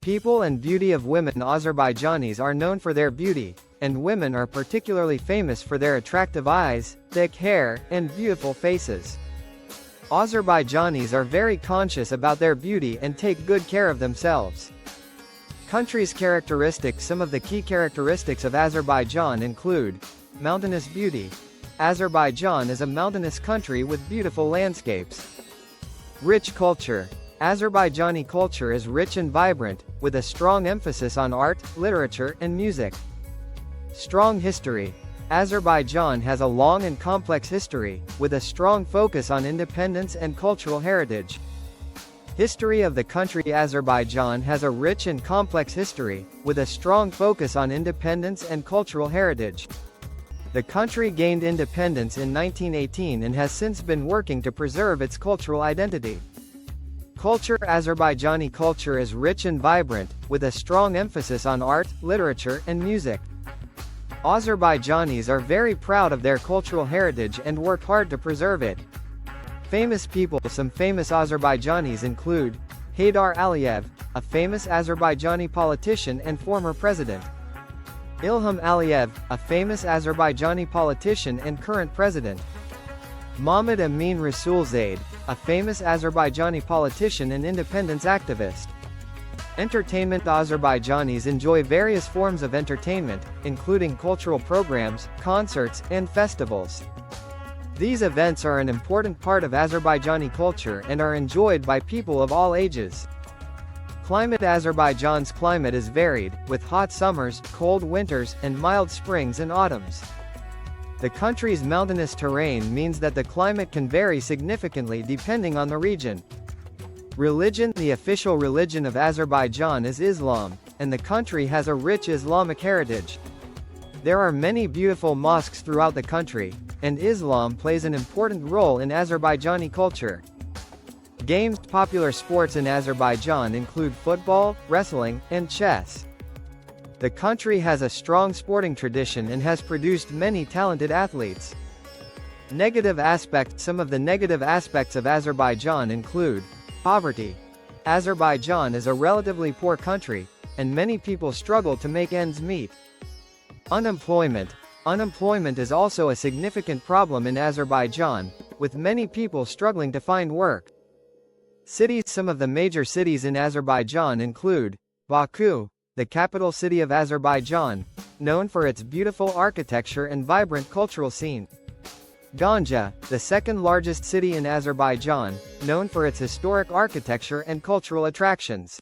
People and beauty of women. Azerbaijanis are known for their beauty, and women are particularly famous for their attractive eyes, thick hair, and beautiful faces. Azerbaijanis are very conscious about their beauty and take good care of themselves. Country's characteristics. Some of the key characteristics of Azerbaijan include mountainous beauty. Azerbaijan is a mountainous country with beautiful landscapes. Rich culture. Azerbaijani culture is rich and vibrant, with a strong emphasis on art, literature, and music. Strong history. Azerbaijan has a long and complex history, with a strong focus on independence and cultural heritage. History of the country. Azerbaijan has a rich and complex history, with a strong focus on independence and cultural heritage. The country gained independence in 1918 and has since been working to preserve its cultural identity. Culture. Azerbaijani culture is rich and vibrant, with a strong emphasis on art, literature, and music. Azerbaijanis are very proud of their cultural heritage and work hard to preserve it. Famous people. Some famous Azerbaijanis include Haydar Aliyev, a famous Azerbaijani politician and former president. Ilham Aliyev, a famous Azerbaijani politician and current president. Mahmud Amin Rasulzade, a famous Azerbaijani politician and independence activist. Entertainment. Azerbaijanis enjoy various forms of entertainment, including cultural programs, concerts, and festivals. These events are an important part of Azerbaijani culture and are enjoyed by people of all ages. Climate. Azerbaijan's climate is varied, with hot summers, cold winters, and mild springs and autumns. The country's mountainous terrain means that the climate can vary significantly depending on the region. Religion. The official religion of Azerbaijan is Islam, and the country has a rich Islamic heritage. There are many beautiful mosques throughout the country, and Islam plays an important role in Azerbaijani culture. Games. Popular sports in Azerbaijan include football, wrestling, and chess. The country has a strong sporting tradition and has produced many talented athletes. Negative aspects. Some of the negative aspects of Azerbaijan include poverty. Azerbaijan is a relatively poor country, and many people struggle to make ends meet. Unemployment. Unemployment is also a significant problem in Azerbaijan, with many people struggling to find work. Cities. Some of the major cities in Azerbaijan include Baku, the capital city of Azerbaijan, known for its beautiful architecture and vibrant cultural scene. Ganja, the second largest city in Azerbaijan, known for its historic architecture and cultural attractions.